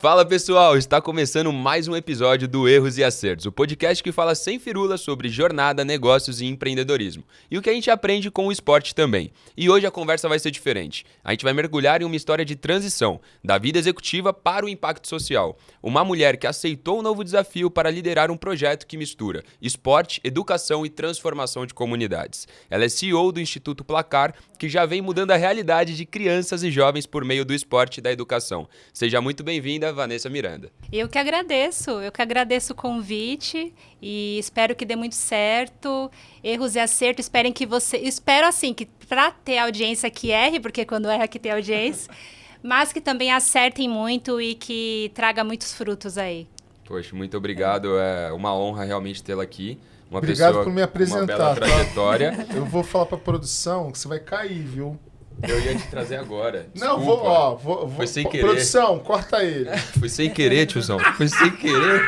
Fala pessoal, está começando mais um episódio do Erros e Acertos, o podcast que fala sem firula sobre jornada, negócios e empreendedorismo. E o que a gente aprende com o esporte também. E hoje a conversa vai ser diferente. A gente vai mergulhar em uma história de transição, da vida executiva para o impacto social. Uma mulher que aceitou um novo desafio para liderar um projeto que mistura esporte, educação e transformação de comunidades. Ela é CEO do Instituto Placar, que já vem mudando a realidade de crianças e jovens por meio do esporte e da educação. Seja muito bem-vinda, Vanessa Miranda. Eu que agradeço o convite e espero que dê muito certo. Erros e acertos, espero assim, que para ter audiência que erre, porque quando erra que tem audiência, mas que também acertem muito e que traga muitos frutos aí. Poxa, muito obrigado, é uma honra realmente tê-la aqui. Obrigado por me apresentar. Uma bela trajetória. Eu vou falar pra produção que você vai cair, viu? Eu ia te trazer agora. Não, vou. Foi sem querer. Produção, corta ele. Foi sem querer, tiozão. Foi sem querer.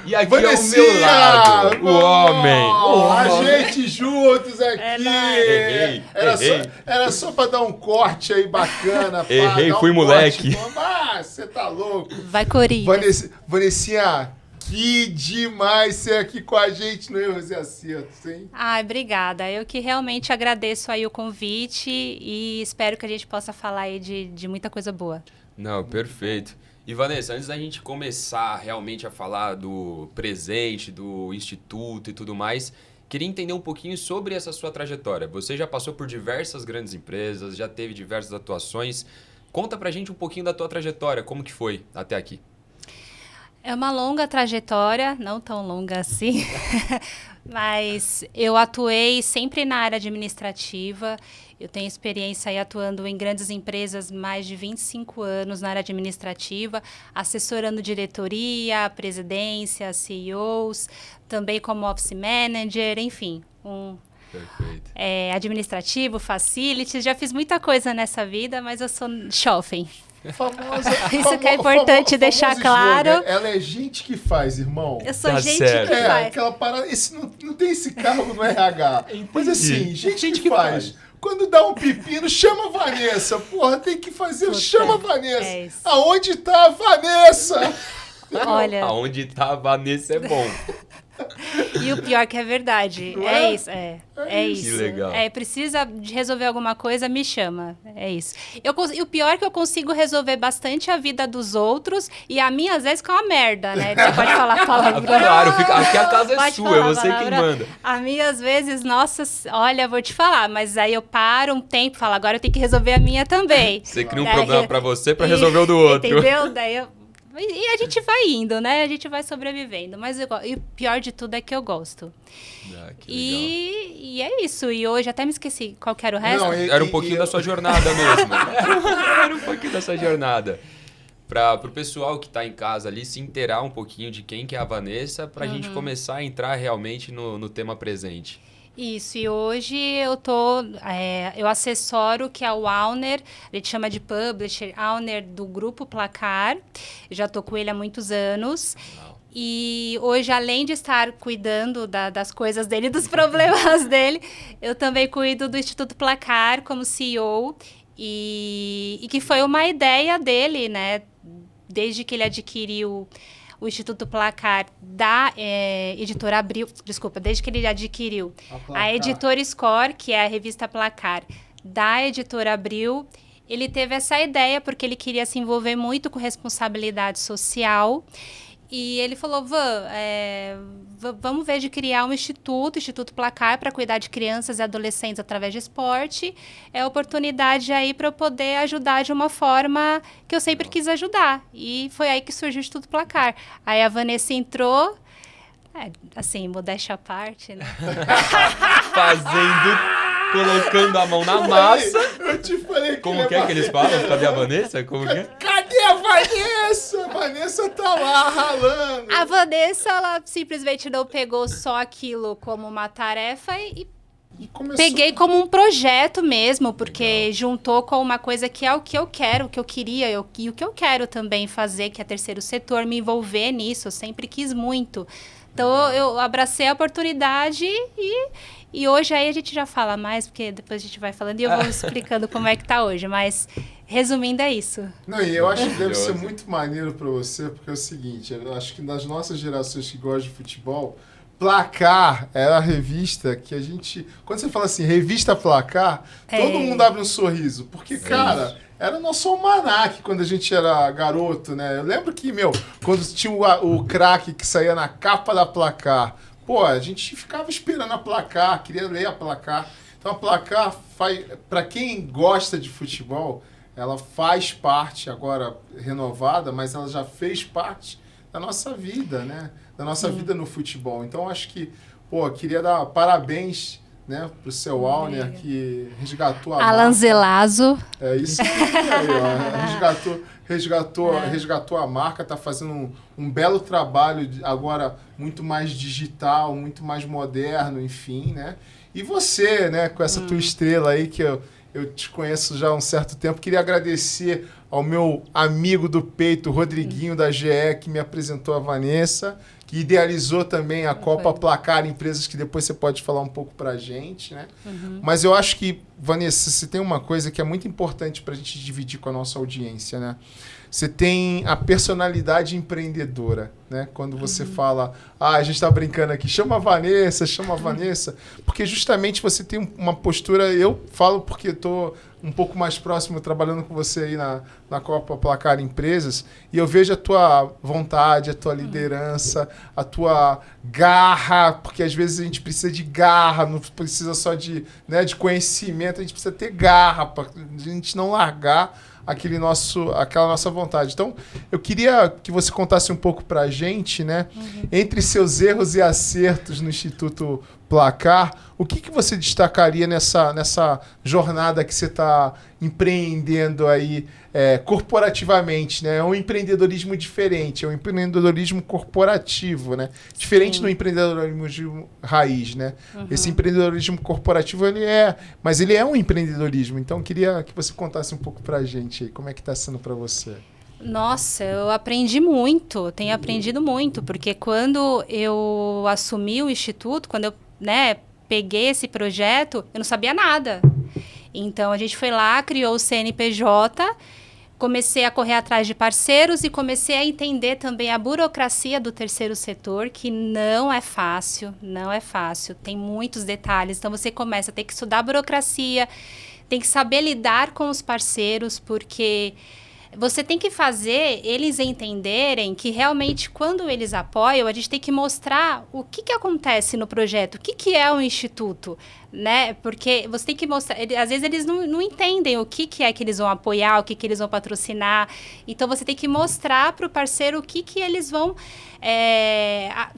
E aqui Vanessinha, ao meu lado, o homem. A gente juntos aqui. Errei. Era só pra dar um corte aí bacana. Errei, dar um fui corte. moleque. Você tá louco. Vai, Corinthians. Vanessinha, que demais ser aqui com a gente no Erros e Acertos, hein? Ai, obrigada. Eu que realmente agradeço aí o convite e espero que a gente possa falar aí de muita coisa boa. Não, perfeito. E Vanessa, antes da gente começar realmente a falar do presente, do instituto e tudo mais, queria entender um pouquinho sobre essa sua trajetória. Você já passou por diversas grandes empresas, já teve diversas atuações. Conta pra gente um pouquinho da tua trajetória, como que foi até aqui? É uma longa trajetória, não tão longa assim, mas eu atuei sempre na área administrativa. Eu tenho experiência aí atuando em grandes empresas, mais de 25 anos na área administrativa, assessorando diretoria, presidência, CEOs, também como office manager, enfim, Perfeito. Administrativo, facilities. Já fiz muita coisa nessa vida, mas eu sou jovem. Isso que é importante deixar claro. Ela é gente que faz, irmão. Eu sou Tá gente certo. que faz. Aquela parada. Não tem esse cargo no RH. Mas assim, gente que faz. faz. Quando dá um pepino, chama a Vanessa. Porra, tem que fazer. Puta, Chama a Vanessa. é isso. Aonde tá a Vanessa? Olha, Aonde tá a Vanessa é bom. e o pior que é verdade. Não É é? isso, é Que isso. legal. Precisa de resolver alguma coisa, me chama. É isso. E o pior é que eu consigo resolver bastante a vida dos outros e a minha, às vezes, que é uma merda, né? Você pode falar palavrão. Claro, aqui a casa é Pode sua, é falar você quem palavrão. manda. A minha, às vezes, nossa, olha, vou te falar, mas aí eu paro um tempo e falo, agora eu tenho que resolver a minha também. Você cria um Daí- problema pra você pra resolver o do outro. Entendeu? E a gente vai indo, né? A gente vai sobrevivendo. Mas e o pior de tudo é que eu gosto. Ah, que legal. E é isso. E hoje, até me esqueci qual que era o resto. Não, Era um pouquinho da sua jornada mesmo. Era um pouquinho da sua jornada. Para o pessoal que está em casa ali se inteirar um pouquinho de quem que é a Vanessa, para a gente começar a entrar realmente no tema presente. Isso, e hoje eu assessoro que é o owner, a gente chama de publisher, owner do Grupo Placar. Eu já estou com ele há muitos anos. Uau. E hoje, além de estar cuidando das coisas dele, dos problemas dele, eu também cuido do Instituto Placar como CEO. E que foi uma ideia dele, né? Desde que ele adquiriu o Instituto Placar da editora Abril, desde que ele adquiriu a editora Score, que é a revista Placar da editora Abril, ele teve essa ideia porque ele queria se envolver muito com responsabilidade social. E ele falou, vamos ver de criar um Instituto Placar, para cuidar de crianças e adolescentes através de esporte. É oportunidade aí para eu poder ajudar de uma forma que eu sempre quis ajudar. E foi aí que surgiu o Instituto Placar. Aí a Vanessa entrou, assim, modéstia à parte, né? Colocando a mão na massa. Eu te falei que Como que é que eles falam? Cadê a Vanessa? Como que é? Cadê a Vanessa? A Vanessa tá lá ralando. A Vanessa, ela simplesmente não pegou só aquilo como uma tarefa e Começou. peguei como um projeto mesmo, porque juntou com uma coisa que é o que eu quero, o que eu queria e o que eu quero também fazer, que é terceiro setor, me envolver nisso, eu sempre quis muito. Então, eu abracei a oportunidade e hoje aí a gente já fala mais, porque depois a gente vai falando e eu vou explicando como é que tá hoje, mas Resumindo, é isso. Não, e eu acho que deve ser Maravilhoso. muito maneiro pra você, porque é o seguinte, eu acho que das nossas gerações que gostam de futebol, Placar era a revista que a gente... Quando você fala assim, revista Placar, todo mundo abre um sorriso. Porque, cara, era o nosso almanaque quando a gente era garoto, né? Eu lembro que, quando tinha o craque que saía na capa da Placar, pô, a gente ficava esperando a Placar, queria ler a Placar. Então a Placar, para quem gosta de futebol, ela faz parte, agora renovada, mas ela já fez parte da nossa vida, né? Da nossa vida no futebol. Então, acho que, queria dar parabéns, né, pro seu Alner, que resgatou a Alan marca. Zelazo. É isso aí, ó. Resgatou a marca, tá fazendo um belo trabalho, agora muito mais digital, muito mais moderno, enfim, né? E você, né, com essa tua estrela aí, que eu te conheço já há um certo tempo, queria agradecer ao meu amigo do peito, Rodriguinho, da GE, que me apresentou a Vanessa, que idealizou também a Copa Placar, empresas que depois você pode falar um pouco pra gente, né? Mas eu acho que, Vanessa, você tem uma coisa que é muito importante pra gente dividir com a nossa audiência, né? Você tem a personalidade empreendedora, né? Quando você fala, a gente tá brincando aqui, chama a Vanessa, porque justamente você tem uma postura, eu falo porque estou um pouco mais próximo, trabalhando com você aí na Copa Placar Empresas, e eu vejo a tua vontade, a tua liderança, a tua garra, porque às vezes a gente precisa de garra, não precisa só de conhecimento, a gente precisa ter garra para a gente não largar aquela nossa vontade. Então, eu queria que você contasse um pouco para a gente, né? Entre seus erros e acertos no Instituto Placar, o que você destacaria nessa jornada que você está empreendendo aí corporativamente, né? É um empreendedorismo diferente, é um empreendedorismo corporativo, né? Diferente do empreendedorismo raiz, né? Esse empreendedorismo corporativo, mas ele é um empreendedorismo. Então, eu queria que você contasse um pouco pra gente aí, como é que está sendo para você. Nossa, eu aprendi muito, tenho aprendido muito, porque quando eu assumi o Instituto, quando eu peguei esse projeto, eu não sabia nada. Então, a gente foi lá, criou o CNPJ, comecei a correr atrás de parceiros e comecei a entender também a burocracia do terceiro setor, que não é fácil, tem muitos detalhes. Então, você começa a ter que estudar a burocracia, tem que saber lidar com os parceiros, porque você tem que fazer eles entenderem que realmente quando eles apoiam, a gente tem que mostrar o que acontece no projeto, o que é um instituto, né? Porque você tem que mostrar, às vezes eles não entendem o que é que eles vão apoiar, o que eles vão patrocinar. Então você tem que mostrar para o parceiro o que eles vão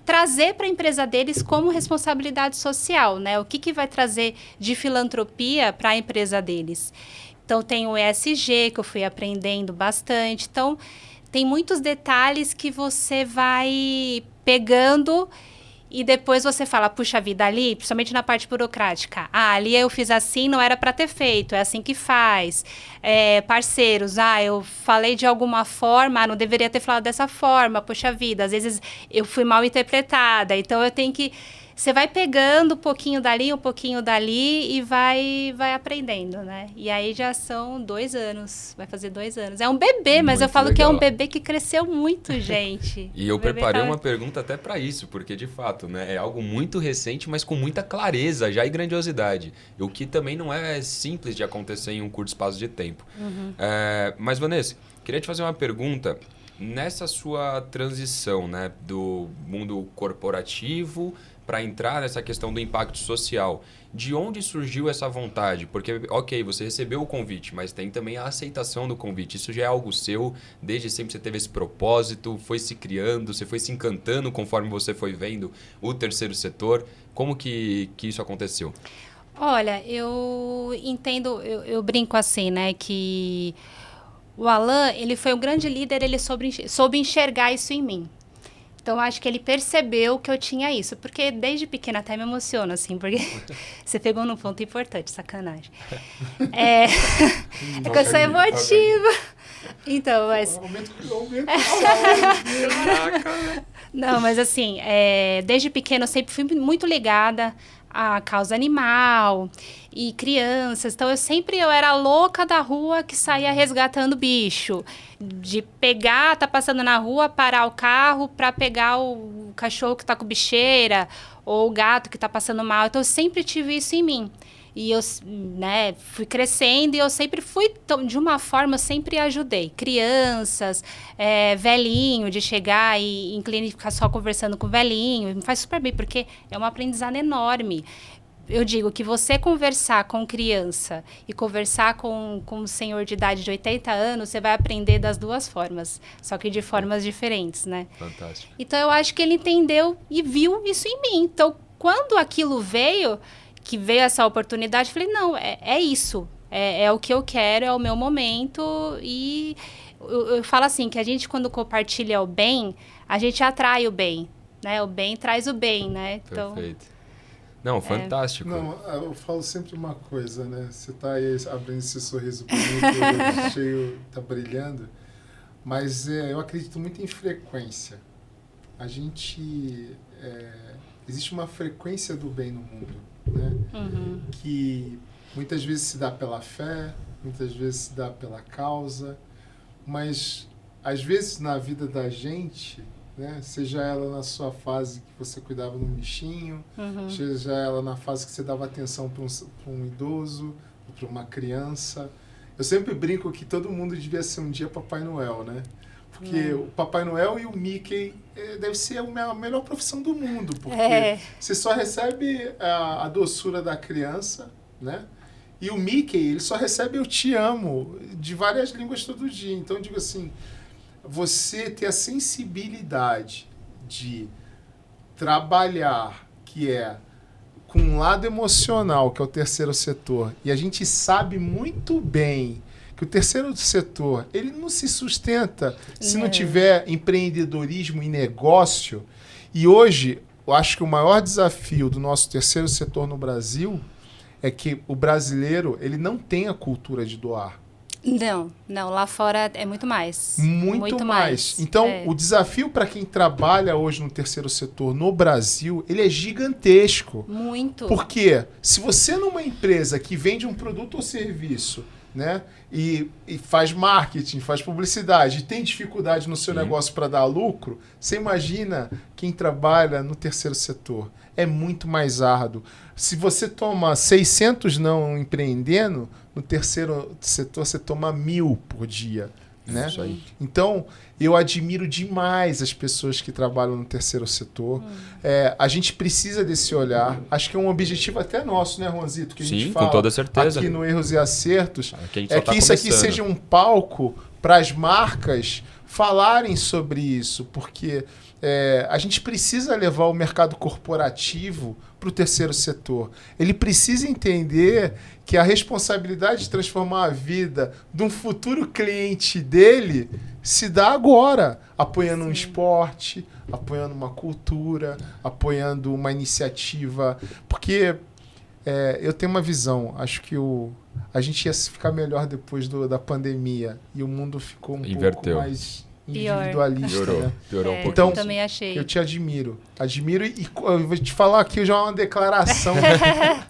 trazer para a empresa deles como responsabilidade social, né? O que vai trazer de filantropia para a empresa deles. Então, tem o ESG, que eu fui aprendendo bastante. Então, tem muitos detalhes que você vai pegando e depois você fala, puxa vida, ali, principalmente na parte burocrática, ali eu fiz assim, não era para ter feito, é assim que faz. Parceiros, eu falei de alguma forma, não deveria ter falado dessa forma, puxa vida, às vezes eu fui mal interpretada, então eu tenho que... Você vai pegando um pouquinho dali e vai aprendendo, né? E aí já são 2 anos, vai fazer 2 anos. É um bebê, mas eu falo que é um bebê que cresceu muito, gente. E eu preparei uma pergunta até para isso, porque de fato, né, é algo muito recente, mas com muita clareza já e grandiosidade. O que também não é simples de acontecer em um curto espaço de tempo. Mas, Vanessa, queria te fazer uma pergunta. Nessa sua transição, né, do mundo corporativo para entrar nessa questão do impacto social, de onde surgiu essa vontade? Porque, ok, você recebeu o convite, mas tem também a aceitação do convite. Isso já é algo seu, desde sempre você teve esse propósito, foi se criando, você foi se encantando conforme você foi vendo o terceiro setor. Como que isso aconteceu? Olha, eu entendo, eu brinco assim, né, que o Alan, ele foi um grande líder, ele soube enxergar isso em mim. Então, acho que ele percebeu que eu tinha isso. Porque desde pequena até me emociona, assim. Porque você pegou num ponto importante, sacanagem. É que eu sou emotiva. Então, mas... Não, mas assim, desde pequena eu sempre fui muito ligada a causa animal e crianças. Então, eu era a louca da rua que saía resgatando bicho. De pegar, tá passando na rua, parar o carro para pegar o cachorro que tá com bicheira ou o gato que tá passando mal. Então, eu sempre tive isso em mim. E eu, né, fui crescendo e eu sempre fui, de uma forma, eu sempre ajudei. Crianças, velhinho, de chegar e em clínica ficar só conversando com o velhinho. Me faz super bem, porque é um aprendizado enorme. Eu digo que você conversar com criança e conversar com um senhor de idade de 80 anos, você vai aprender das duas formas, só que de formas diferentes, né? Fantástico. Então, eu acho que ele entendeu e viu isso em mim. Então, quando aquilo veio essa oportunidade, eu falei, não, é isso. É o que eu quero, é o meu momento. E eu falo assim, que a gente, quando compartilha o bem, a gente atrai o bem, né? O bem traz o bem, né? Então, perfeito. Não, fantástico. Não, eu falo sempre uma coisa, né? Você tá aí abrindo esse sorriso bonito, cheio, tá brilhando. Mas eu acredito muito em frequência. A gente... existe uma frequência do bem no mundo, né? uhum. Que muitas vezes se dá pela fé, muitas vezes se dá pela causa, mas às vezes na vida da gente, né, seja ela na sua fase que você cuidava de um bichinho, seja ela na fase que você dava atenção para um idoso, para uma criança. Eu sempre brinco que todo mundo devia ser um dia Papai Noel, né? Porque o Papai Noel e o Mickey deve ser a melhor profissão do mundo, porque você só recebe a doçura da criança, né? E o Mickey, ele só recebe eu te amo de várias línguas todo dia. Então, eu digo assim, você ter a sensibilidade de trabalhar, que é com um lado emocional, que é o terceiro setor, e a gente sabe muito bem que o terceiro setor, ele não se sustenta se não tiver empreendedorismo e negócio. E hoje, eu acho que o maior desafio do nosso terceiro setor no Brasil é que o brasileiro, ele não tem a cultura de doar. Não, lá fora é muito mais. Muito mais. Então, o desafio para quem trabalha hoje no terceiro setor no Brasil, ele é gigantesco. Muito. Porque se você numa empresa que vende um produto ou serviço, né, e faz marketing, faz publicidade, e tem dificuldade no seu negócio para dar lucro, você imagina quem trabalha no terceiro setor. É muito mais árduo. Se você toma 600 não empreendendo, no terceiro setor você toma 1000 por dia. Né? Isso aí. Então, eu admiro demais as pessoas que trabalham no terceiro setor. A gente precisa desse olhar. Acho que é um objetivo até nosso, né, Juanzito? Que a gente fala com toda certeza. aqui no Erros e Acertos. Que isso aqui seja um palco para as marcas falarem sobre isso, porque a gente precisa levar o mercado corporativo para o terceiro setor. Ele precisa entender que a responsabilidade de transformar a vida de um futuro cliente dele se dá agora, apoiando um esporte, apoiando uma cultura, apoiando uma iniciativa. Porque eu tenho uma visão, acho que a gente ia ficar melhor depois da pandemia e o mundo ficou pouco mais individualista. Piorou um pouquinho. Então, eu também achei. Eu te admiro e eu vou te falar aqui já uma declaração,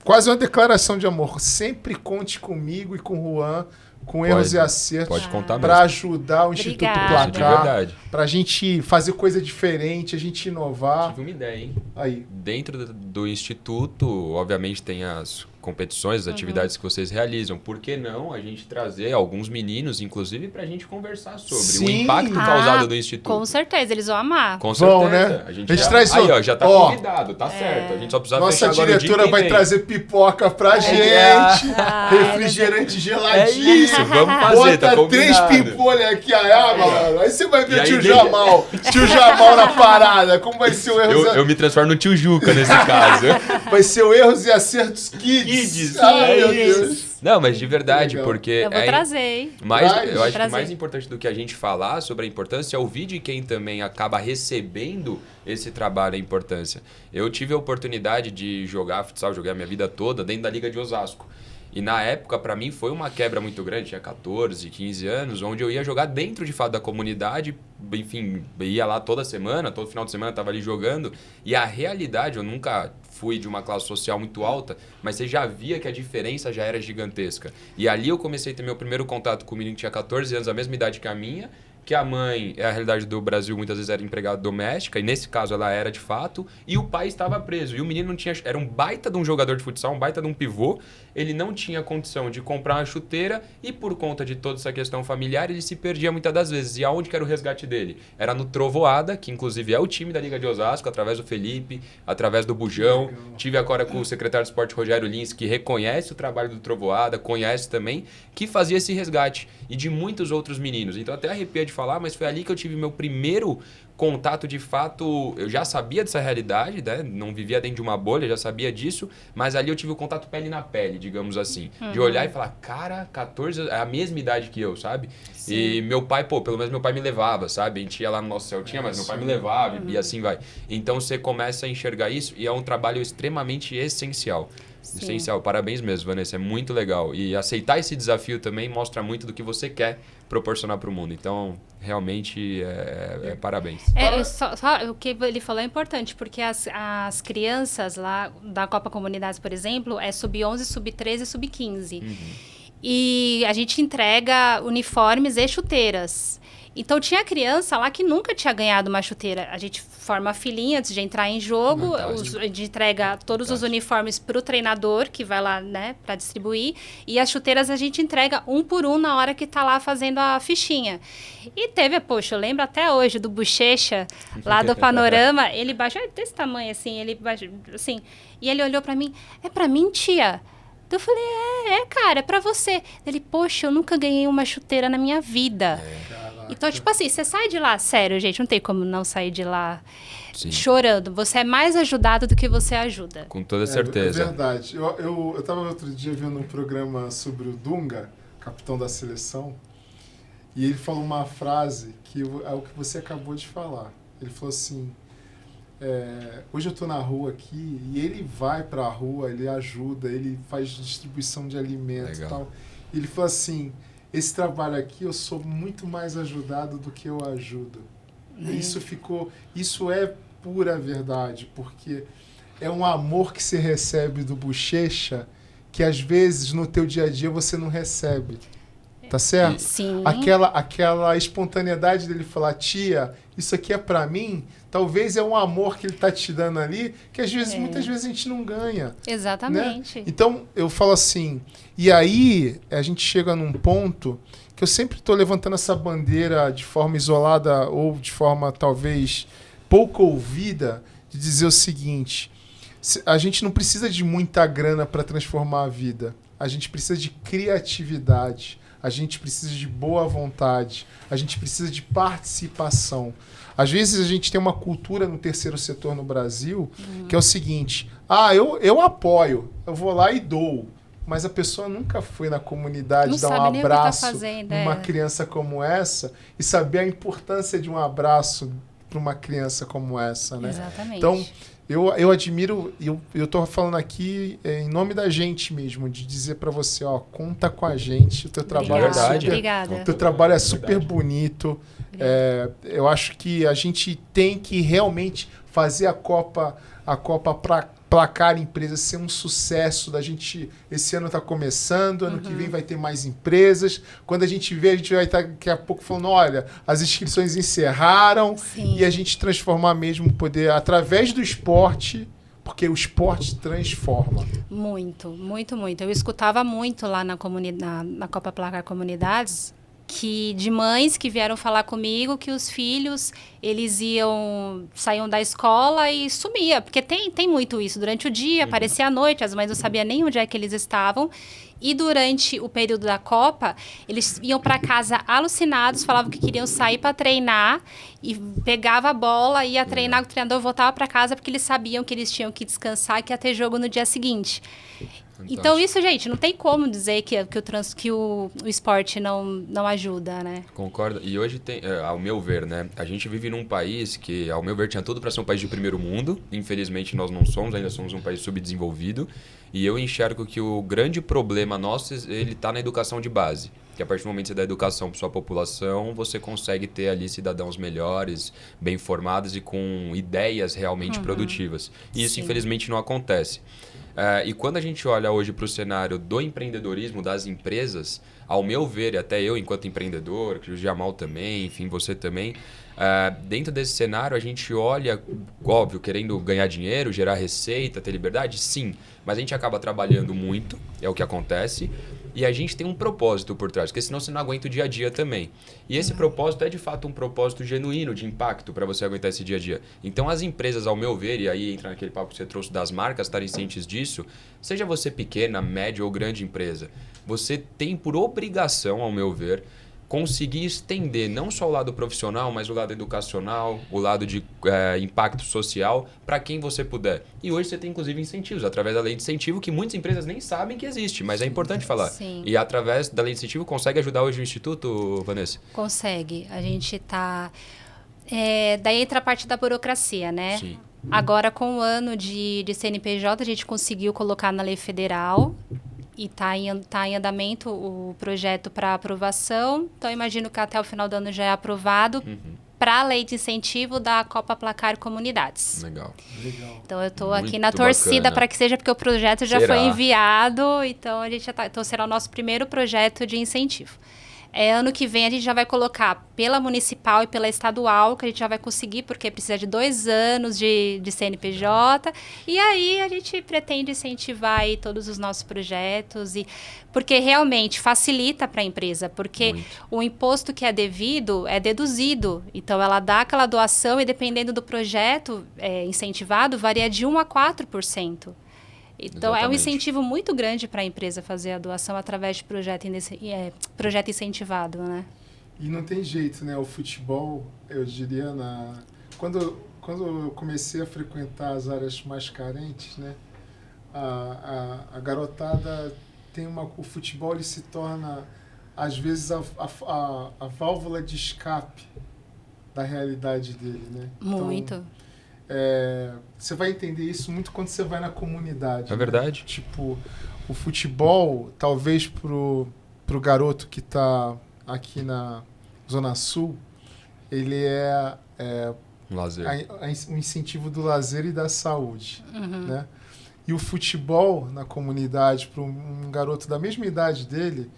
quase uma declaração de amor. Sempre conte comigo e com o Juan, com Erros e Acertos, pode contar para ajudar o Instituto Obrigada. Placar, para a gente fazer coisa diferente, a gente inovar. Tive uma ideia, hein? Aí. Dentro do Instituto, obviamente, tem as competições, as atividades que vocês realizam. Por que não a gente trazer alguns meninos, inclusive, para a gente conversar sobre o impacto causado do Instituto? Com certeza, eles vão amar. Com certeza. Bom, né? A gente traz aí, ó, já tá convidado, tá certo. A gente só precisa nossa fechar agora o dia diretora que vai vem. trazer pipoca pra gente, refrigerante geladinho. É isso, vamos fazer, bota tá combinado. 3 pimpolhas aqui, mano. Aí você vai ver E o aí tio deixa- Jamal. Tio Jamal na parada. Como vai ser o Erros Eu me transformo no tio Juca nesse caso. Vai ser o Erros e Acertos Kids. Ai, meu Deus. Não, mas de verdade, Legal. porque Eu vou trazer, hein? eu acho que Trazer. mais importante do que a gente falar sobre a importância é ouvir de quem também acaba recebendo esse trabalho, a importância. Eu tive a oportunidade de jogar futsal, joguei a minha vida toda dentro da Liga de Osasco. E na época, para mim, foi uma quebra muito grande. Tinha 14, 15 anos, onde eu ia jogar dentro de fato da comunidade. Enfim, ia lá toda semana, todo final de semana estava ali jogando. E a realidade, eu nunca fui de uma classe social muito alta, mas você já via que a diferença já era gigantesca. E ali eu comecei a ter meu primeiro contato com um menino que tinha 14 anos, a mesma idade que a minha, que a mãe, a realidade do Brasil, muitas vezes era empregada doméstica, e nesse caso ela era de fato, e o pai estava preso. E o menino não tinha, era um baita de um jogador de futsal, um baita de um pivô, ele não tinha condição de comprar uma chuteira, e por conta de toda essa questão familiar, ele se perdia muitas das vezes. E aonde que era o resgate dele? Era no Trovoada, que inclusive é o time da Liga de Osasco, através do Felipe, através do Bujão. Tive agora com o secretário de esporte, Rogério Lins, que reconhece o trabalho do Trovoada, conhece também, que fazia esse resgate. E de muitos outros meninos. Então até arrepia de falar, mas foi ali que eu tive meu primeiro contato de fato. Eu já sabia dessa realidade, né? Não vivia dentro de uma bolha, já sabia disso, mas ali eu tive o contato pele na pele, digamos assim. De olhar e falar, cara, 14 é a mesma idade que eu, sabe? Sim. E meu pai, pelo menos meu pai me levava, sabe? A gente ia lá no nosso Celtinha, mas meu pai me levava e assim vai. Então você começa a enxergar isso e é um trabalho extremamente essencial. Sim. Essencial. Parabéns mesmo, Vanessa. É muito legal. E aceitar esse desafio também mostra muito do que você quer proporcionar para o mundo. Então, realmente, parabéns. Só o que ele falou é importante, porque as crianças lá da Copa Comunidades, por exemplo, é sub-11, sub-13 e sub-15. E a gente entrega uniformes e chuteiras. Então, tinha criança lá que nunca tinha ganhado uma chuteira. A gente forma a filinha antes de entrar em jogo, a gente entrega todos os uniformes para o treinador, que vai lá, né, para distribuir, e as chuteiras a gente entrega um por um na hora que tá lá fazendo a fichinha. E teve, poxa, eu lembro até hoje do Bochecha, lá do Panorama, ele baixou desse tamanho, assim, ele baixou, assim, e ele olhou para mim, é para mim, tia? Eu falei, cara, é pra você. Ele, poxa, eu nunca ganhei uma chuteira na minha vida. Então, tipo assim, você sai de lá, sério, gente, não tem como não sair de lá chorando. Você é mais ajudado do que você ajuda. Com toda certeza. É verdade. Eu tava outro dia vendo um programa sobre o Dunga, capitão da seleção, e ele falou uma frase que é o que você acabou de falar. Ele falou assim, hoje eu tô na rua aqui, e ele vai pra rua, ele ajuda, ele faz distribuição de alimentos e tal. E ele falou assim, esse trabalho aqui eu sou muito mais ajudado do que eu ajudo. Isso é pura verdade, porque é um amor que se recebe do Bochecha que às vezes no teu dia a dia você não recebe. Tá certo? Sim. Aquela espontaneidade dele falar, tia, isso aqui é pra mim, talvez é um amor que ele tá te dando ali, que às vezes, muitas vezes a gente não ganha. Exatamente. Né? Então, eu falo assim, e aí a gente chega num ponto que eu sempre tô levantando essa bandeira de forma isolada ou de forma talvez pouco ouvida, de dizer o seguinte, a gente não precisa de muita grana para transformar a vida, a gente precisa de criatividade. A gente precisa de boa vontade, a gente precisa de participação. Às vezes a gente tem uma cultura no terceiro setor no Brasil que é o seguinte, eu apoio, eu vou lá e dou, mas a pessoa nunca foi na comunidade não dar um sabe abraço nem o que tá numa criança como essa e saber a importância de um abraço para uma criança como essa, né? Exatamente. Então, eu admiro, eu tô falando aqui em nome da gente mesmo, de dizer para você, conta com a gente, o teu trabalho Obrigada. O teu trabalho é super bonito. Eu acho que a gente tem que realmente fazer a Copa para Placar Empresas ser um sucesso. Esse ano está começando, ano que vem vai ter mais empresas. Quando a gente vê, a gente vai estar daqui a pouco falando, olha, as inscrições encerraram. Sim. E a gente transformar mesmo, poder, através do esporte, porque o esporte transforma. Muito, muito, muito. Eu escutava muito lá na Copa Placar Comunidades, de mães que vieram falar comigo que os filhos, eles saíam da escola e sumia, porque tem muito isso. Durante o dia, aparecia à noite, as mães não sabiam nem onde é que eles estavam. E durante o período da Copa, eles iam para casa alucinados, falavam que queriam sair para treinar e pegava a bola, ia treinar, o treinador voltava para casa porque eles sabiam que eles tinham que descansar e que ia ter jogo no dia seguinte. Fantástico. Então isso, gente, não tem como dizer que o esporte não ajuda, né? Concordo. E hoje tem, ao meu ver, né? A gente vive num país que, ao meu ver, tinha tudo para ser um país de primeiro mundo. Infelizmente, nós não somos, ainda somos um país subdesenvolvido. E eu enxergo que o grande problema nosso, ele está na educação de base. Que a partir do momento que você dá educação para sua população, você consegue ter ali cidadãos melhores, bem formados e com ideias realmente produtivas. E isso, Sim. infelizmente, não acontece. E quando a gente olha hoje para o cenário do empreendedorismo, das empresas, ao meu ver, e até eu enquanto empreendedor, o Jamal também, enfim, você também, dentro desse cenário a gente olha, óbvio, querendo ganhar dinheiro, gerar receita, ter liberdade, sim, mas a gente acaba trabalhando muito, é o que acontece, e a gente tem um propósito por trás, porque senão você não aguenta o dia a dia também. E esse propósito é de fato um propósito genuíno de impacto para você aguentar esse dia a dia. Então as empresas, ao meu ver, e aí entra naquele papo que você trouxe das marcas estarem cientes disso, seja você pequena, média ou grande empresa, você tem por obrigação, ao meu ver, conseguir estender não só o lado profissional, mas o lado educacional, o lado de impacto social para quem você puder. E hoje você tem inclusive incentivos, através da lei de incentivo, que muitas empresas nem sabem que existe, mas é importante falar. Sim. E através da lei de incentivo consegue ajudar hoje o Instituto, Vanessa? Consegue. A gente está... daí entra a parte da burocracia, né? Sim. Agora, com o ano de CNPJ, a gente conseguiu colocar na lei federal e está em andamento o projeto para aprovação. Então, imagino que até o final do ano já é aprovado para a lei de incentivo da Copa Placar Comunidades. Legal. Então, eu estou aqui Muito na torcida bacana. para que seja, porque o projeto já Será? foi enviado. Então, a gente já tá, então, será o nosso primeiro projeto de incentivo. Ano que vem a gente já vai colocar pela municipal e pela estadual, que a gente já vai conseguir, porque precisa de 2 anos de CNPJ. E aí a gente pretende incentivar aí todos os nossos projetos, porque realmente facilita para a empresa, porque o imposto que é devido é deduzido. Então ela dá aquela doação e dependendo do projeto incentivado, varia de 1% a 4%. Então, Exatamente. é um incentivo muito grande para a empresa fazer a doação através de projeto incentivado, né? E não tem jeito, né? O futebol, eu diria, quando eu comecei a frequentar as áreas mais carentes, né? A garotada tem o futebol, ele se torna, às vezes, a válvula de escape da realidade dele, né? Muito. Então, você vai entender isso muito quando você vai na comunidade. É verdade. Né? Tipo, o futebol, talvez pro garoto que está aqui na Zona Sul, ele é Um lazer. um incentivo do lazer e da saúde. Né? E o futebol na comunidade, para um garoto da mesma idade dele,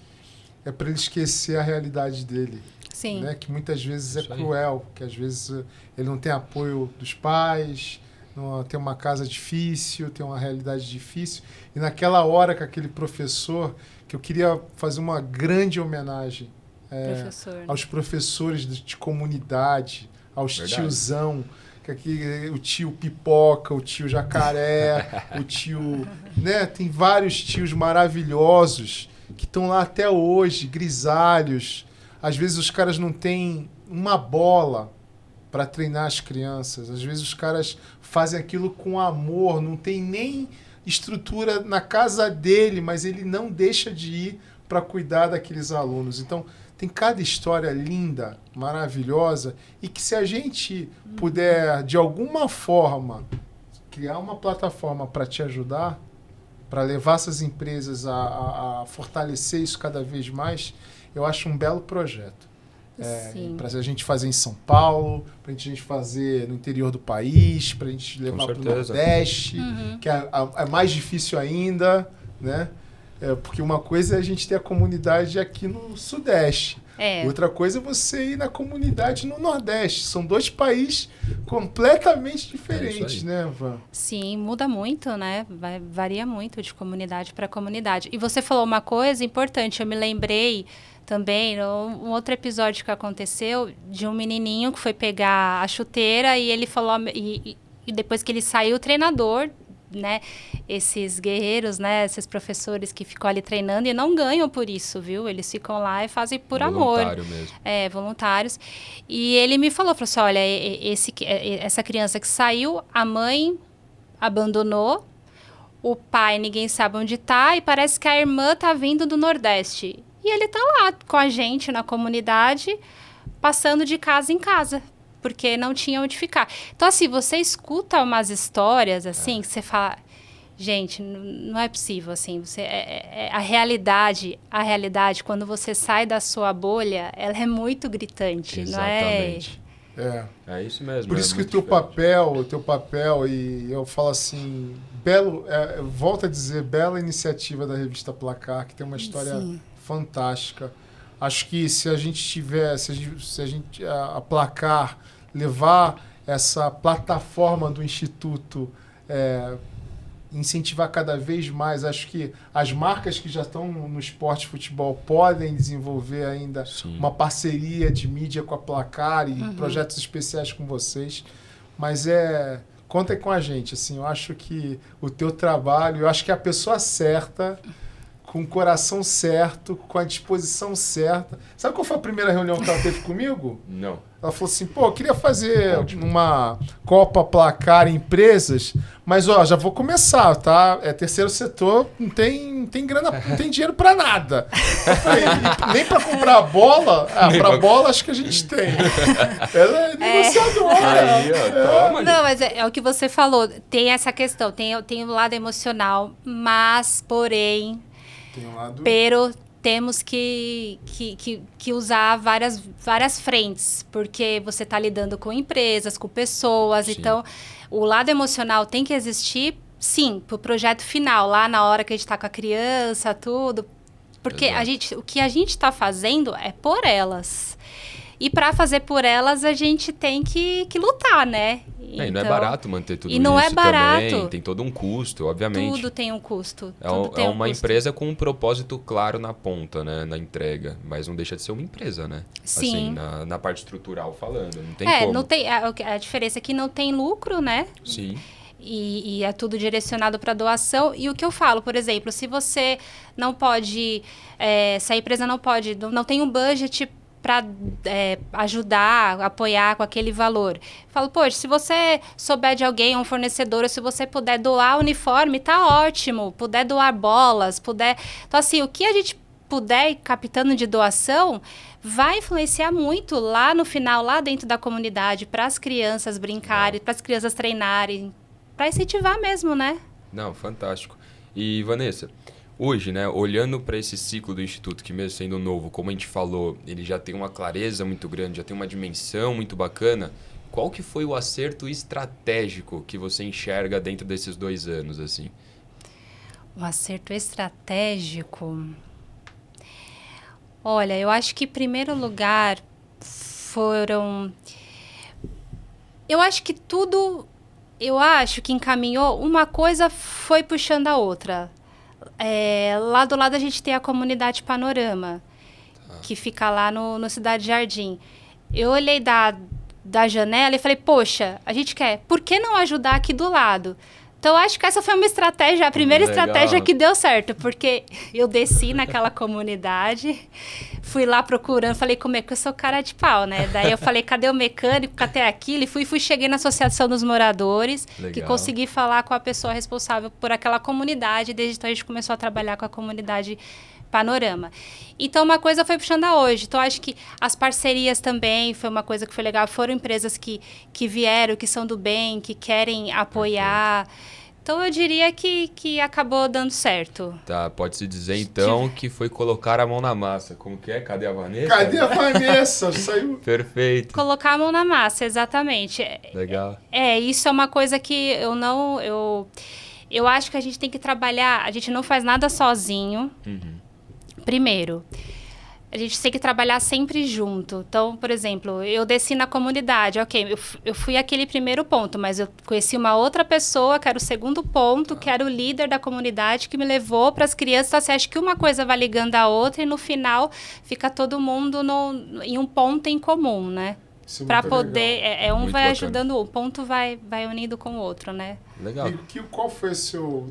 é para ele esquecer a realidade dele. Sim. Né? Que muitas vezes é Isso aí. cruel, que às vezes ele não tem apoio dos pais, tem uma casa difícil, tem uma realidade difícil. E naquela hora que aquele professor, que eu queria fazer uma grande homenagem Professor. aos professores de comunidade, aos Verdade. tiozão, que aqui, o tio Pipoca, o tio Jacaré, o tio... Né? Tem vários tios maravilhosos que estão lá até hoje, grisalhos. Às vezes os caras não têm uma bola para treinar as crianças. Às vezes os caras fazem aquilo com amor, não tem nem estrutura na casa dele, mas ele não deixa de ir para cuidar daqueles alunos. Então, tem cada história linda, maravilhosa, e que se a gente puder, de alguma forma, criar uma plataforma para te ajudar, para levar essas empresas a fortalecer isso cada vez mais, eu acho um belo projeto. Para a gente fazer em São Paulo, para a gente fazer no interior do país, para a gente levar para o Nordeste, que é mais difícil ainda, né? Porque uma coisa é a gente ter a comunidade aqui no Sudeste. Outra coisa é você ir na comunidade no Nordeste. São 2 países completamente diferentes, né, Van? Sim, muda muito, né? Varia muito de comunidade para comunidade. E você falou uma coisa importante, eu me lembrei também, um outro episódio que aconteceu, de um menininho que foi pegar a chuteira e ele falou, e depois que ele saiu, o treinador, né, esses guerreiros, né, esses professores que ficam ali treinando e não ganham por isso, viu? Eles ficam lá e fazem por amor. Voluntário mesmo. Voluntários. E ele me falou assim, olha, essa criança que saiu, a mãe abandonou, o pai ninguém sabe onde tá e parece que a irmã tá vindo do Nordeste. E ele tá lá com a gente na comunidade, passando de casa em casa, porque não tinha onde ficar. Então, assim, você escuta umas histórias, assim, que você fala... Gente, não é possível, assim, a realidade, quando você sai da sua bolha, ela é muito gritante, Exatamente. não é? É isso mesmo. Por isso que o teu papel, e eu falo assim, volto a dizer, bela iniciativa da revista Placar, que tem uma história fantástica. Acho que se a gente a Placar levar essa plataforma do Instituto, incentivar cada vez mais, acho que as marcas que já estão no esporte de futebol podem desenvolver ainda uma parceria de mídia com a Placar e projetos especiais com vocês, mas contem com a gente, assim, eu acho que o teu trabalho, eu acho que é a pessoa certa, com o coração certo, com a disposição certa. Sabe qual foi a primeira reunião que ela teve comigo? Não. Ela falou assim, eu queria fazer uma Copa Placar Empresas, mas já vou começar, tá? Terceiro setor, não tem grana, não tem dinheiro pra nada. Eu falei, nem pra comprar bola? Pra bola acho que a gente tem. Ela é negociadora. Aí, toma. Não, mas é o que você falou, tem essa questão, tem o lado emocional, mas, porém, tem um lado... temos que usar várias frentes, porque você está lidando com empresas, com pessoas, então o lado emocional tem que existir, sim, para o projeto final, lá na hora que a gente está com a criança, tudo, porque o que a gente está fazendo é por elas. E para fazer por elas, a gente tem que lutar, né? E não é barato manter tudo isso. E não é barato. Também. Tem todo um custo, obviamente. Tudo tem um custo. É uma empresa com um propósito claro na ponta, né? Na entrega. Mas não deixa de ser uma empresa, né? Sim. Assim, na parte estrutural falando. Não tem como. Não tem, a diferença é que não tem lucro, né? Sim. E é tudo direcionado para doação. E o que eu falo, por exemplo, se você não pode... se a empresa não tem um budget para ajudar, apoiar com aquele valor. Falo, poxa, se você souber de alguém, um fornecedor, ou se você puder doar uniforme, tá ótimo. Puder doar bolas, puder... Então, assim, o que a gente puder ir captando de doação vai influenciar muito lá no final, lá dentro da comunidade, para as crianças brincarem, para as crianças treinarem, para incentivar mesmo, né? Não, fantástico. E, Vanessa... Hoje, né, olhando para esse ciclo do Instituto, que mesmo sendo novo, como a gente falou, ele já tem uma clareza muito grande, já tem uma dimensão muito bacana. Qual que foi o acerto estratégico que você enxerga dentro desses 2 anos, assim? O acerto estratégico... Olha, eu acho que, em primeiro lugar, foram... Eu acho que tudo... Eu acho que encaminhou... Uma coisa foi puxando a outra. Lá do lado a gente tem a comunidade Panorama, que fica lá no Cidade Jardim. Eu olhei da janela e falei, poxa, a gente quer, por que não ajudar aqui do lado? Então, acho que essa foi uma estratégia, a primeira estratégia que deu certo, porque eu desci naquela comunidade, fui lá procurando, falei, como é que eu sou cara de pau, né? Daí eu falei, cadê o mecânico, cadê aquilo? E cheguei na Associação dos Moradores, que consegui falar com a pessoa responsável por aquela comunidade, desde então a gente começou a trabalhar com a comunidade Panorama. Então, uma coisa foi puxando a hoje. Então, acho que as parcerias também foi uma coisa que foi legal. Foram empresas que vieram, que são do bem, que querem apoiar. Então, eu diria que acabou dando certo. Tá, pode-se dizer, então, que foi colocar a mão na massa. Como que é? Cadê a Vanessa? Cadê a Vanessa? Saiu. Perfeito. Colocar a mão na massa, exatamente. Legal. Isso é uma coisa que eu acho que a gente tem que trabalhar. A gente não faz nada sozinho. Primeiro, a gente tem que trabalhar sempre junto. Então, por exemplo, eu desci na comunidade, ok, eu fui aquele primeiro ponto, mas eu conheci uma outra pessoa, que era o segundo ponto, que era o líder da comunidade, que me levou para as crianças. Então, você acha que uma coisa vai ligando a outra e no final fica todo mundo em um ponto em comum, né? Para poder, um muito vai bacana. ajudando, o ponto vai unindo com o outro, né? Legal. E qual foi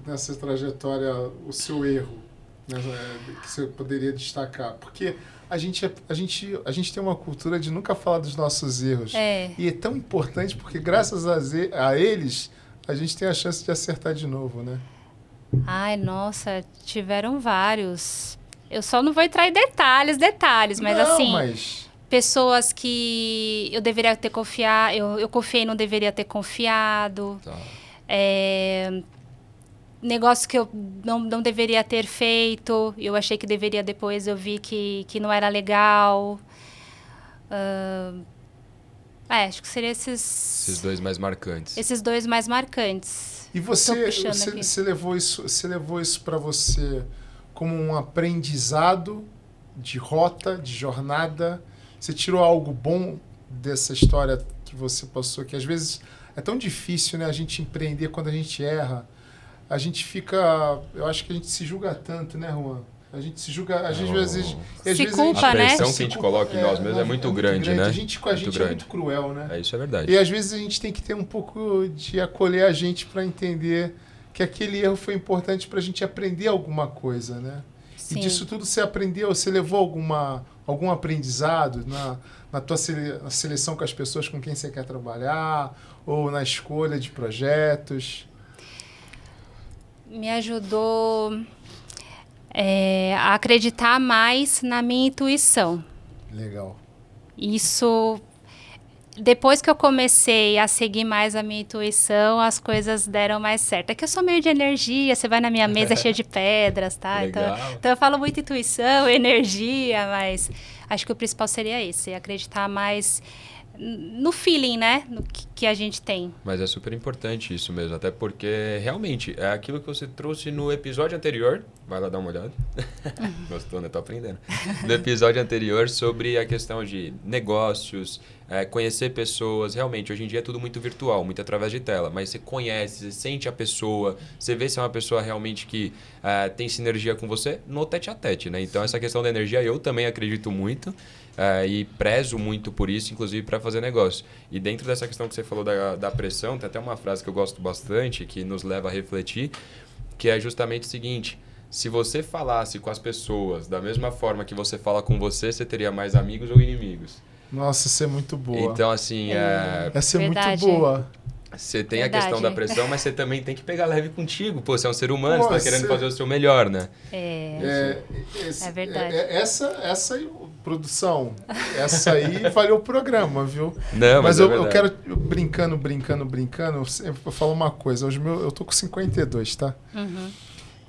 nessa trajetória, o seu erro? Que você poderia destacar? Porque a gente tem uma cultura de nunca falar dos nossos erros. E é tão importante porque graças a eles a gente tem a chance de acertar de novo, né? Ai, nossa, tiveram vários. Eu só não vou entrar em detalhes, mas pessoas que eu deveria ter confiado, eu confiei e não deveria ter confiado. Tá. negócios que eu não deveria ter feito, eu achei que deveria, depois eu vi que não era legal. Acho que seriam Esses dois mais marcantes. esses dois mais marcantes. E você levou isso para você como um aprendizado de rota, de jornada? Você tirou algo bom dessa história que você passou? Que às vezes é tão difícil, né, a gente empreender quando a gente erra. A gente fica... Eu acho que a gente se julga tanto, né, Juan? A gente se julga... Às vezes culpa, a né? pressão que a gente coloca em nós mesmos é muito grande, né? A gente com a gente é muito cruel, né? Isso é verdade. E às vezes a gente tem que ter um pouco de acolher a gente para entender que aquele erro foi importante para a gente aprender alguma coisa, né? Sim. E disso tudo você aprendeu, você levou algum aprendizado na tua seleção com as pessoas com quem você quer trabalhar ou na escolha de projetos? Me ajudou a acreditar mais na minha intuição. Legal. Isso, depois que eu comecei a seguir mais a minha intuição, as coisas deram mais certo. É que eu sou meio de energia, você vai na minha mesa cheia de pedras, tá? Legal. Então eu falo muito intuição, energia, mas acho que o principal seria esse, acreditar mais no feeling, né? No que a gente tem. Mas é super importante isso mesmo, até porque realmente é aquilo que você trouxe no episódio anterior. Vai lá dar uma olhada. Gostou, né? Tô aprendendo. No episódio anterior sobre a questão de negócios, conhecer pessoas. Realmente, hoje em dia é tudo muito virtual, muito através de tela. Mas você conhece, você sente a pessoa, você vê se é uma pessoa realmente que tem sinergia com você no tete-a-tete, né? Então, essa questão da energia eu também acredito muito. E prezo muito por isso, inclusive para fazer negócio. E dentro dessa questão que você falou da pressão, tem até uma frase que eu gosto bastante, que nos leva a refletir, que é justamente o seguinte: se você falasse com as pessoas da mesma forma que você fala com você teria mais amigos ou inimigos? Nossa, isso é muito boa. Então, assim, essa é Verdade. muito boa. Você tem Verdade. a questão da pressão, mas você também tem que pegar leve contigo. Pô, você é um ser humano, você tá querendo você- fazer o seu melhor, né? É verdade. Essa aí, produção, essa aí valeu o programa, viu? Não, mas eu verdade. quero, brincando, eu falo uma coisa. Eu tô com 52, tá? Uhum.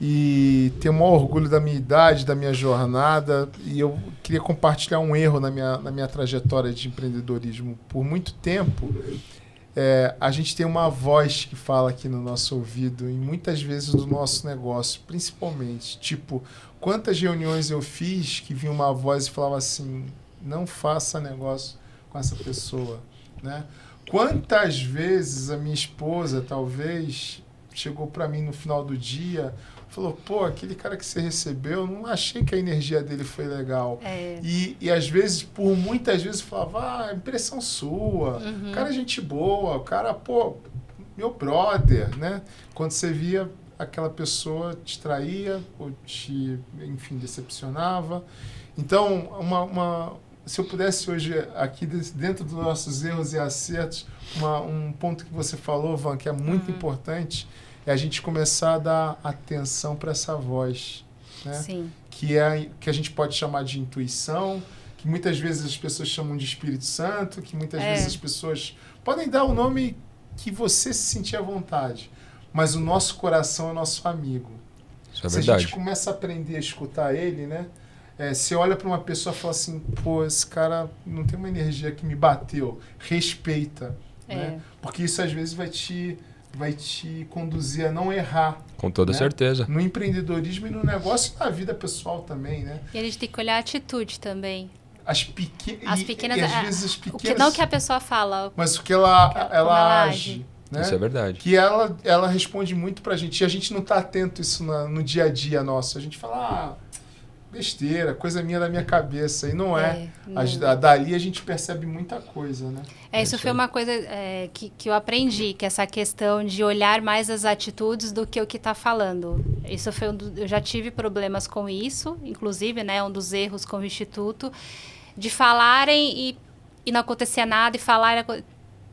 E tenho o maior orgulho da minha idade, da minha jornada. E eu queria compartilhar um erro na minha trajetória de empreendedorismo. Por muito tempo, a gente tem uma voz que fala aqui no nosso ouvido, e muitas vezes do nosso negócio, principalmente. Tipo, quantas reuniões eu fiz que vinha uma voz e falava assim: não faça negócio com essa pessoa, né? Quantas vezes a minha esposa, talvez, chegou para mim no final do dia, falou: pô, aquele cara que você recebeu, não achei que a energia dele foi legal. E às vezes, por muitas vezes, falava: impressão sua, o cara é gente boa, o cara, pô, meu brother, né? Quando você via, aquela pessoa te traía ou enfim, decepcionava. Então, se eu pudesse hoje, aqui dentro dos nossos erros e acertos, um ponto que você falou, Van, que é muito importante, é a gente começar a dar atenção para essa voz, né? Sim. Que a gente pode chamar de intuição, que muitas vezes as pessoas chamam de Espírito Santo, que muitas vezes as pessoas podem dar o nome que você se sentir à vontade, mas o nosso coração é nosso amigo. Isso é Se a verdade. gente começa a aprender a escutar ele, né? Você olha para uma pessoa e fala assim: pô, esse cara não tem uma energia que me bateu. Respeita, né? Porque isso às vezes vai te conduzir a não errar. Com toda né? certeza. No empreendedorismo e no negócio e na vida pessoal também, né? E a gente tem que olhar a atitude também. As pequenas... pequenas... E às vezes as pequenas... Não que a pessoa fala. Mas o que ela age. Né? Isso é verdade. Que ela responde muito pra gente. E a gente não tá atento isso no dia a dia nosso. A gente fala: besteira, coisa minha da minha cabeça. E não é. Dali a gente percebe muita coisa, né? Isso foi uma coisa que eu aprendi, que essa questão de olhar mais as atitudes do que o que está falando. Isso foi eu já tive problemas com isso, inclusive, né, um dos erros com o Instituto, de falarem e não acontecia nada, e falar...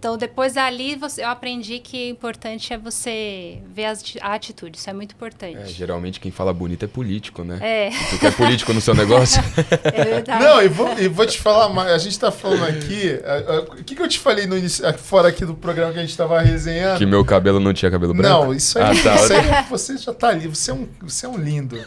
Então, depois dali, eu aprendi que o importante é você ver a atitude. Isso é muito importante. Geralmente quem fala bonito é político, né? É. Tu quer político no seu negócio? É verdade. Não, e vou te falar, a gente tá falando aqui, o que eu te falei no início, fora aqui do programa que a gente tava resenhando? Que meu cabelo não tinha cabelo branco? Não, isso aí, tá. isso aí você já tá ali, você é um lindo.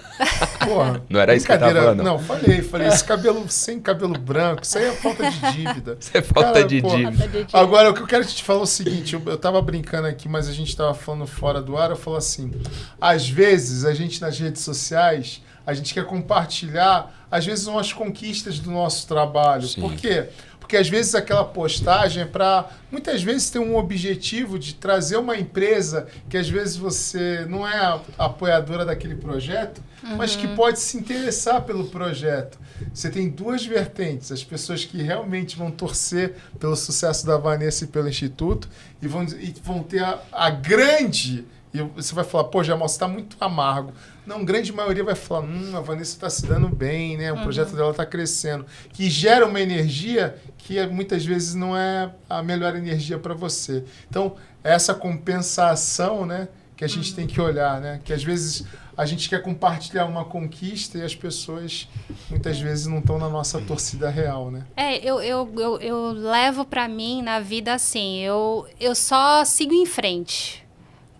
Porra, Não era isso que eu tava falando, não. Não, falei, esse cabelo sem cabelo branco, isso aí é falta de dívida. Isso é falta de porra, dívida. Agora, o que eu quero te falar é o seguinte, eu tava brincando aqui, mas a gente tava falando fora do ar, eu falo assim, às vezes a gente nas redes sociais, a gente quer compartilhar, às vezes, umas conquistas do nosso trabalho. Sim. Por quê? Porque às vezes aquela postagem é para, muitas vezes, ter um objetivo de trazer uma empresa que às vezes você não é a apoiadora daquele projeto, mas que pode se interessar pelo projeto. Você tem duas vertentes, as pessoas que realmente vão torcer pelo sucesso da Vanessa e pelo Instituto e vão ter a grande... E você vai falar, pô, Jamal, você está muito amargo. Não, grande maioria vai falar, a Vanessa está se dando bem, né? O projeto dela está crescendo. Que gera uma energia que muitas vezes não é a melhor energia para você. Então, essa compensação, né, que a gente tem que olhar, né? Que às vezes a gente quer compartilhar uma conquista e as pessoas muitas vezes não estão na nossa torcida real, né? Eu levo para mim na vida assim, eu só sigo em frente.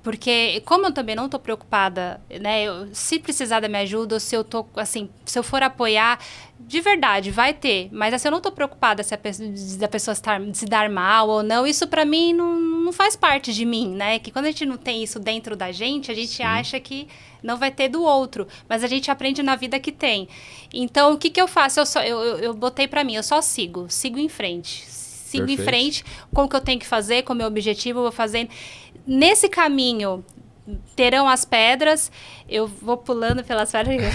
Porque, como eu também não estou preocupada, né? Se precisar da minha ajuda, ou se eu tô, assim, se eu for apoiar, de verdade, vai ter. Mas assim, eu não estou preocupada se a pessoa se dar mal ou não. Isso, para mim, não faz parte de mim, né? Que quando a gente não tem isso dentro da gente, a gente acha que não vai ter do outro. Mas a gente aprende na vida que tem. Então, o que eu faço? Eu botei para mim, eu só sigo em frente. Sigo em frente com o que eu tenho que fazer, com o meu objetivo, eu vou fazendo. Nesse caminho, terão as pedras, eu vou pulando pelas pedras.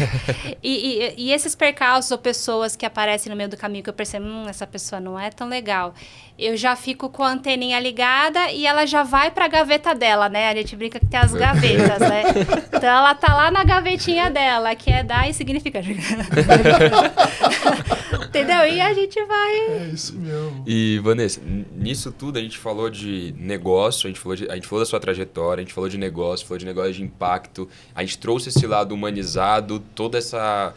e esses percalços ou pessoas que aparecem no meio do caminho, que eu percebo, essa pessoa não é tão legal. Eu já fico com a anteninha ligada e ela já vai para a gaveta dela, né? A gente brinca que tem as gavetas, né? Então, ela tá lá na gavetinha dela, que é dar e significa... Entendeu? E a gente vai... É isso mesmo. E, Vanessa, nisso tudo a gente falou de negócio, a gente falou da sua trajetória, a gente falou de negócio de impacto, a gente trouxe esse lado humanizado, toda essa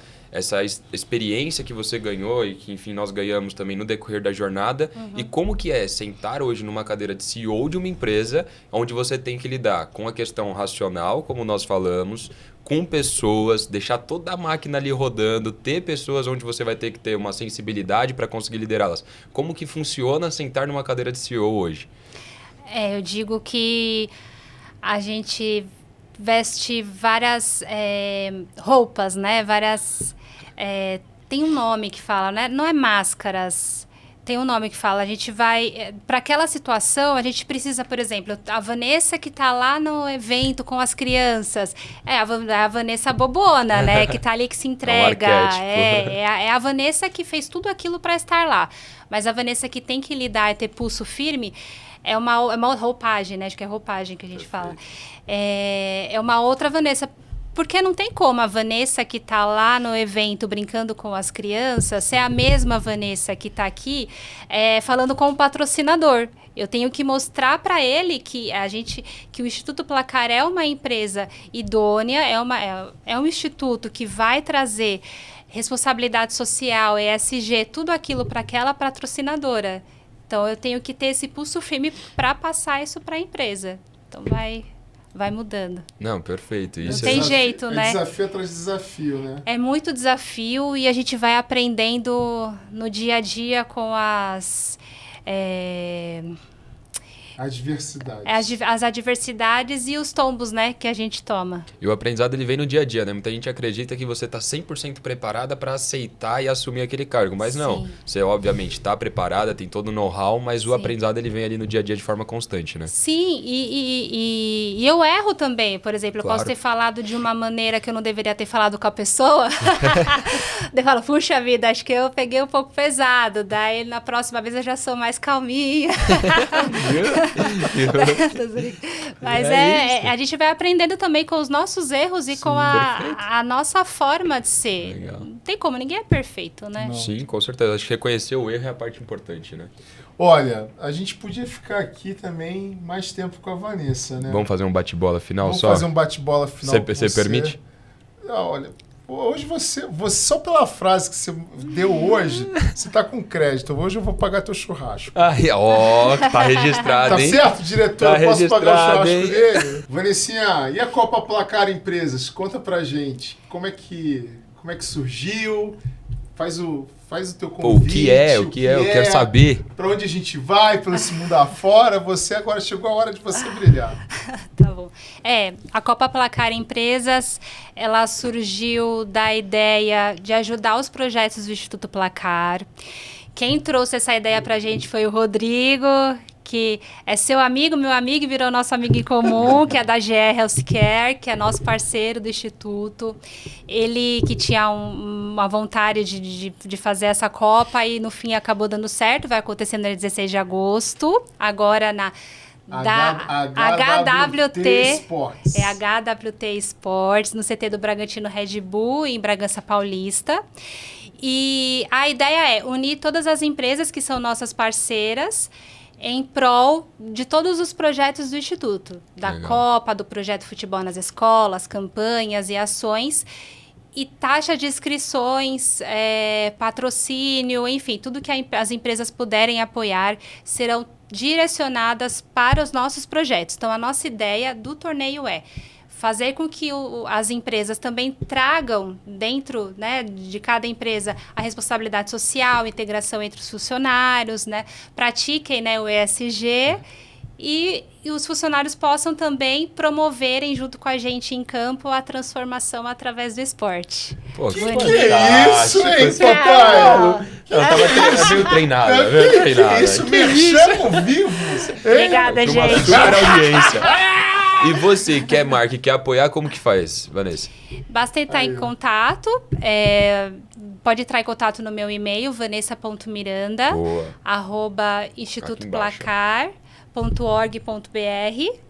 experiência que você ganhou e que, enfim, nós ganhamos também no decorrer da jornada. E como que é sentar hoje numa cadeira de CEO de uma empresa onde você tem que lidar com a questão racional, como nós falamos, com pessoas, deixar toda a máquina ali rodando, ter pessoas onde você vai ter que ter uma sensibilidade para conseguir liderá-las. Como que funciona sentar numa cadeira de CEO hoje? Eu digo que a gente veste várias roupas, né? Tem um nome que fala, né? Não é máscaras. Tem um nome que fala, a gente vai... Para aquela situação, a gente precisa, por exemplo, a Vanessa que está lá no evento com as crianças, a Vanessa bobona, né? Que está ali, que se entrega. É a Vanessa que fez tudo aquilo para estar lá. Mas a Vanessa que tem que lidar e ter pulso firme é uma roupagem, né? Acho que é roupagem que a gente fala. É uma outra Vanessa. Porque não tem como a Vanessa que está lá no evento brincando com as crianças ser a mesma Vanessa que está aqui falando com o patrocinador. Eu tenho que mostrar para ele que o Instituto Placar é uma empresa idônea, é um instituto que vai trazer responsabilidade social, ESG, tudo aquilo para aquela patrocinadora. Então, eu tenho que ter esse pulso firme para passar isso para a empresa. Então, vai mudando. Não, perfeito. Isso não tem jeito, né? É desafio atrás de desafio, né? É muito desafio e a gente vai aprendendo no dia a dia com as adversidades e os tombos, né, que a gente toma. E o aprendizado ele vem no dia a dia, né? Muita gente acredita que você está 100% preparada para aceitar e assumir aquele cargo, mas não. Você obviamente está preparada, tem todo o know-how, mas o aprendizado ele vem ali no dia a dia de forma constante, né? Sim, e eu erro também. Por exemplo, eu posso ter falado de uma maneira que eu não deveria ter falado com a pessoa. Daí eu falo, puxa vida, acho que eu peguei um pouco pesado. Daí na próxima vez eu já sou mais calminha. Mas a gente vai aprendendo também com os nossos erros e com a nossa forma de ser. Legal. Não tem como, ninguém é perfeito, né? Não. Sim, com certeza. Acho que reconhecer o erro é a parte importante, né? Olha, a gente podia ficar aqui também mais tempo com a Vanessa, né? Vamos fazer um bate-bola final Vamos só? fazer um bate-bola final com Você permite? Olha, hoje você, só pela frase que você deu hoje, você tá com crédito. Hoje eu vou pagar teu churrasco. Tá registrado, Tá hein? certo, diretor? Tá Eu posso pagar o registrado, churrasco hein? dele? Vanessinha, e a Copa Placar Empresas? Conta pra gente. Como é que surgiu? Faz o teu Pô, convite. o que é? Eu quero saber. Pra onde a gente vai, pelo esse mundo afora. Você agora chegou a hora de você brilhar. Tá bom. A Copa Placar Empresas, ela surgiu da ideia de ajudar os projetos do Instituto Placar. Quem trouxe essa ideia pra gente foi o Rodrigo, que é seu amigo, meu amigo, e virou nosso amigo em comum, que é da GR Healthcare, que é nosso parceiro do Instituto. Ele que tinha uma vontade de fazer essa Copa e no fim acabou dando certo, vai acontecer no dia 16 de agosto, agora na HWT Sports. HWT Sports, no CT do Bragantino Red Bull, em Bragança Paulista. E a ideia é unir todas as empresas que são nossas parceiras em prol de todos os projetos do Instituto. Da Legal. Copa, do projeto Futebol nas Escolas, campanhas e ações. E taxa de inscrições, patrocínio, enfim, tudo que as empresas puderem apoiar serão direcionadas para os nossos projetos. Então, a nossa ideia do torneio é fazer com que as empresas também tragam dentro, né, de cada empresa a responsabilidade social, integração entre os funcionários, né, pratiquem, né, o ESG e os funcionários possam também promoverem junto com a gente em campo a transformação através do esporte. Pô, Que é isso, hein, papai? Eu tava meio treinada. Que isso, merchan ao vivo? Obrigada, Uma gente. super audiência. E você, quer marca e quer apoiar, como que faz, Vanessa? Basta entrar em contato, pode entrar em contato no meu e-mail, vanessa.miranda, Boa. @institutoplacar.org.br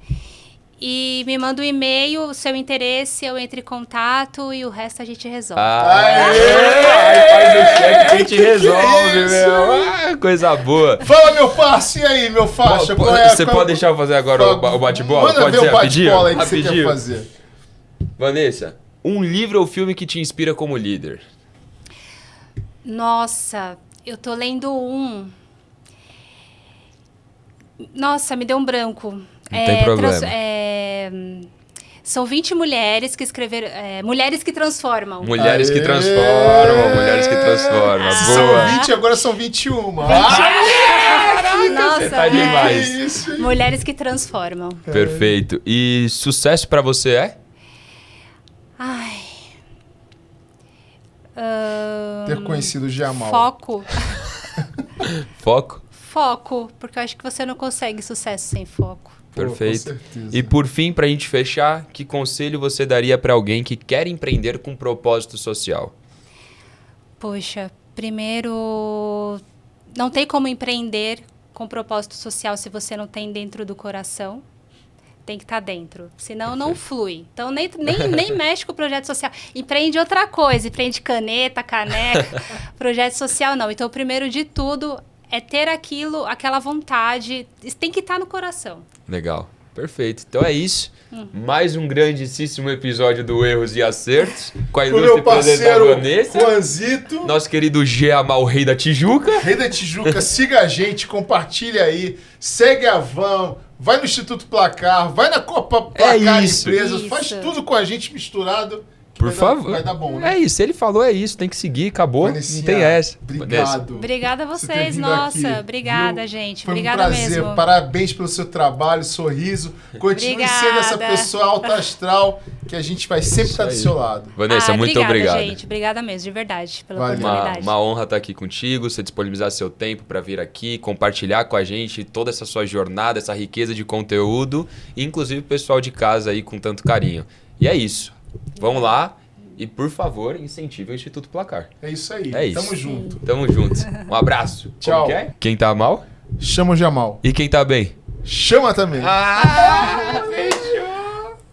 e me manda um e-mail, o seu interesse, eu entro em contato e o resto a gente resolve. Faz o cheque que a gente resolve, meu. Coisa boa. Fala, meu parceiro, e aí, meu faixa? Você pode deixar eu fazer agora o bate-bola? Manda Pode ver ser o bate-bola aí que você quer rapidinho. fazer. Vanessa, um livro ou filme que te inspira como líder? Nossa, eu tô lendo um. Nossa, me deu um branco. Não tem problema. São 20 mulheres que escreveram... mulheres que transformam. Mulheres que Aê! transformam, mulheres que transformam. Se Boa. são 20, agora são 21. Nossa, Você tá demais. Isso, hein? Mulheres que transformam. Perfeito. E sucesso pra você é? Ai. Ter conhecido o Jamal. Foco. Foco? Foco. Porque eu acho que você não consegue sucesso sem foco. Pô, Perfeito. com certeza. E por fim, pra gente fechar, que conselho você daria pra alguém que quer empreender com propósito social? Poxa, primeiro, não tem como empreender com propósito social se você não tem dentro do coração. Tem que estar dentro, senão não flui. Então, nem mexe com o projeto social. Empreende outra coisa, empreende caneta, caneca, projeto social não. Então, o primeiro de tudo é ter aquela vontade, tem que estar no coração. Legal. Perfeito. Então é isso. Mais um grandíssimo episódio do Erros e Acertos. Com a O ilustre meu presença da parceiro, Vanessa. Juanzito. Nosso querido Geamal, o rei da Tijuca. Rei da Tijuca, siga a gente, compartilha aí, segue a Van, vai no Instituto Placar, vai na Copa Placar isso. Empresas, Isso. faz tudo com a gente misturado. que Por vai favor. Vai dar bom, né? É isso. Ele falou, é isso. Tem que seguir. Acabou. Vanessinha, Não tem essa. Obrigado. Obrigada a por ter vocês, vindo nossa. aqui, Obrigada, viu? gente. Foi Obrigada um prazer. mesmo. Parabéns pelo seu trabalho, sorriso. Continue Obrigada. sendo essa pessoa alta astral que a gente vai sempre estar do aí. seu lado. Vanessa, muito obrigada, obrigado. gente. Obrigada mesmo, de verdade, pela Valeu. oportunidade. Uma honra estar aqui contigo, você disponibilizar seu tempo para vir aqui, compartilhar com a gente toda essa sua jornada, essa riqueza de conteúdo, e inclusive o pessoal de casa aí com tanto carinho. E é isso. Vamos lá e, por favor, incentive o Instituto Placar. É isso aí. É isso. Tamo junto. Tamo junto. Um abraço. Tchau. Como que é? Quem tá mal? Chama o Jamal. E quem tá bem? Chama também. Ah!